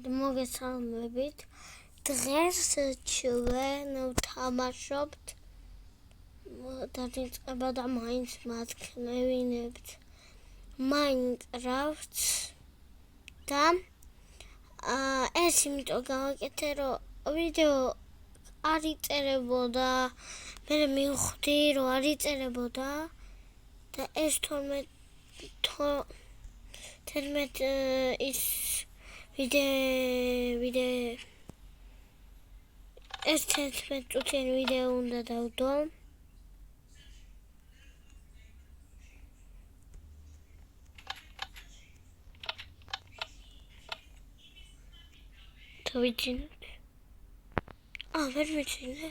მოგესალმებით. დღეს ჩვენ ვთამაშობთ დაიწყება და მაინც მათქნევინებთ Minecraft-ს და ეს იმიტომ გავაკეთე, რომ ვიდეო არ იწერებოდა, მე მივხვდი, რომ არ იწერებოდა და ეს 12 ის ეს 11 წუთიანი ვიდეო უნდა დავდო. დავიჩინოთ. ვერ ვიცინე.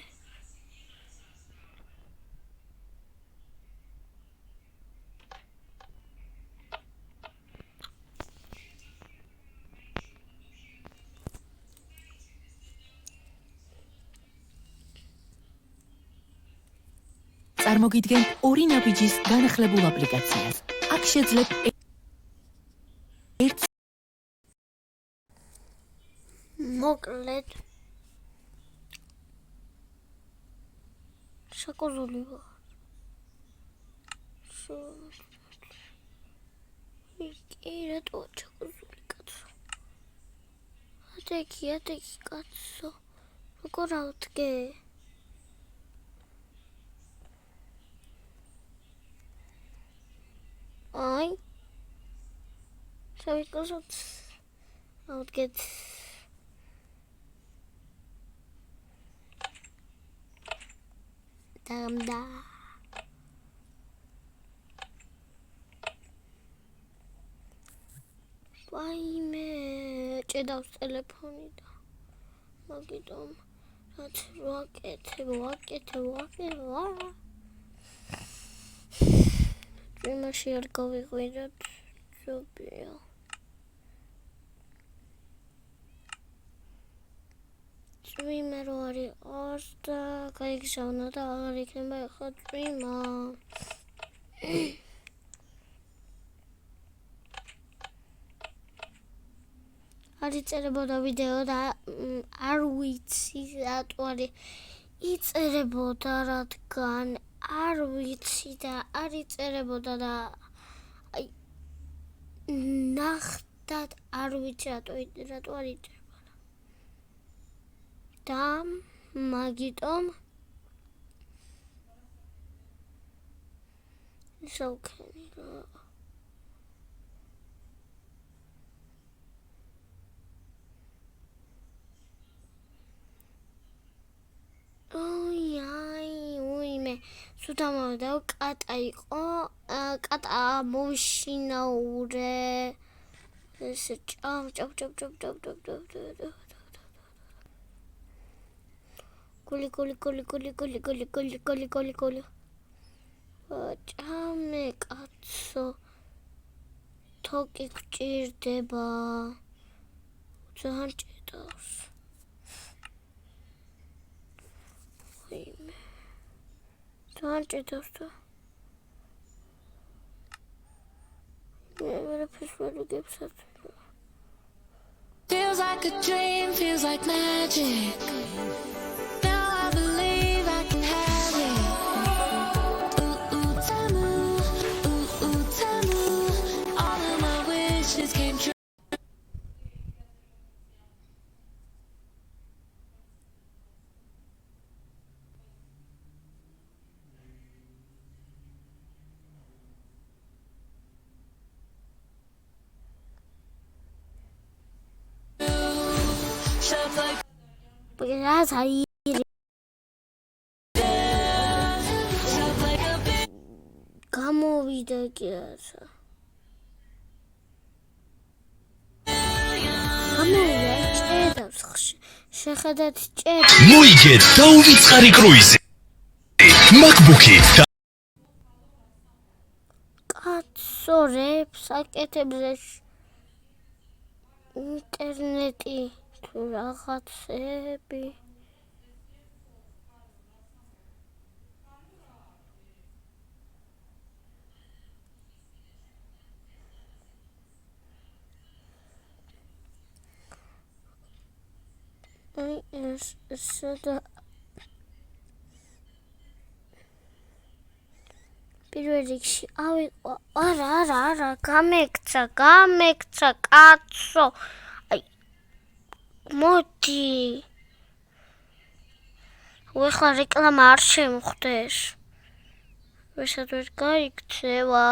წარმოგიდგენ ორი ნაბიჯის განახლებულ აპლიკაციას. აქ შეძლებთ ერთ მოკლედ შაკოზული ვარ. კი რატო შაკოზული კაცო? ატექი კაცო. როგორ ავდგე? Ay. ¿Sabes cosas? Outget. Damda. Vaime, ჭედავს ტელეფონი და მაგიტომ რაც ვაკეთე. იმაში არ გავიღვიროთ ზობია. წვიმე რო არ იყოს და გაიგზავნა და აღარ იქნება ახლა წვიმა. არ იწერებოდა ვიდეო და არ ვიცი რატო არ იწერებოდა, რადგან არ ვიცი და არ იწერებოდა და ნახდათ არ ვიცი რატო არ იწერებოდა. და მაგიტომ შევქენი რა. სუდამავდა კატა იყო, კატა მოვშინაურე. ეს ჭავ. გული. ჭამე კაცო. თოკი გჭირდება. ძალიან ჭედავს. ძალიან ჭედავს და ვერაფერს ვერ ვიგებსად. Feels like a dream, feels like magic. Now I believe I can have it. Tamu. All of my wishes came true. Biraz hayır. გამოვიდა კი არა. გამოვიდა ჭედავს. შეხედათ ჭედავს. მოიგეთ დაუვიწყარი კრუიზი. MacBook-ი კაცო რეპს აკეთებს ინტერნეტი თუ რაღაცები. ესა პირველ რიგში ავიყო. არა, გამექცა, კაცო. აი, მოდი. ეხლა რეკლამა არ შემხდეს. ვესაც ვერ გაიქცევა.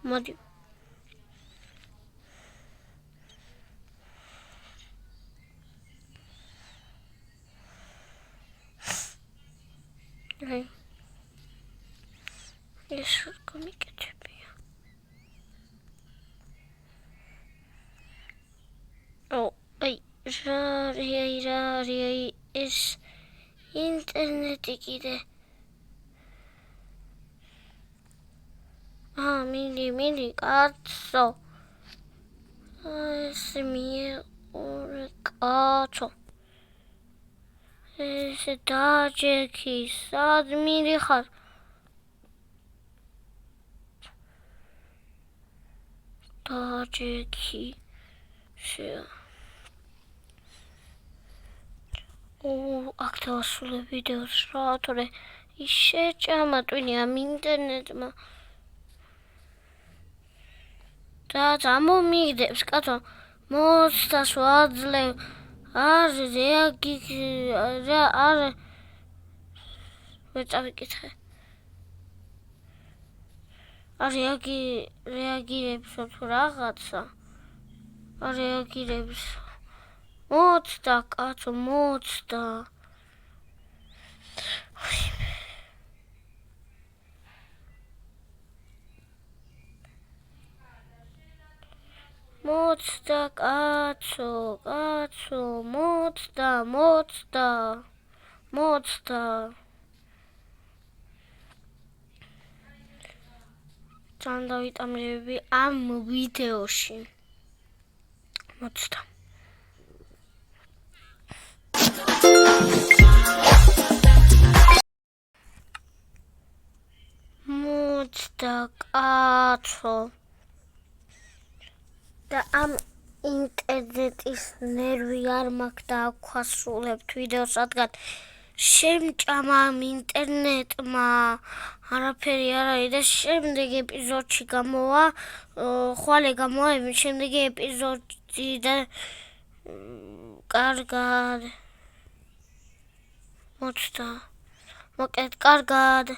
მოდი. ეს კომიკეტებია. რა ეს ინტერნეტი კიდე. მილი კაცო. ეს მიერე კაცო. ეს დაჯექი, სად მიდიხარ? დაჯექი. აქ დავასრულე ვიდეოს რა, თორე ის შეჭამა ტვინია ინტერნეტმა. და მომიგდებს კაცო, მოცდას ვაძლევ. არ ვეწავიკითხე. არ რეაგირებს თუ რაღაცა. არ რეაგირებს. მოცდა კაცო, მოცდა. მოცდა კაცო, მოცდა. ძალიან დავიტამრები ამ ვიდეოში. მოცდა. მოცდა კაცო. და ამ ინტერნეტის ნერვი არ მაქვს და აქვასრულებთ ვიდეოს, რადგან შემჭამა ამ ინტერნეტმა. არაფერი არ არის და შემდეგ ეპიზოდში გამოვა, ხვალე გამოვა შემდეგი ეპიზოდი და კარგად. მოცდა. მოკეთ კარგად.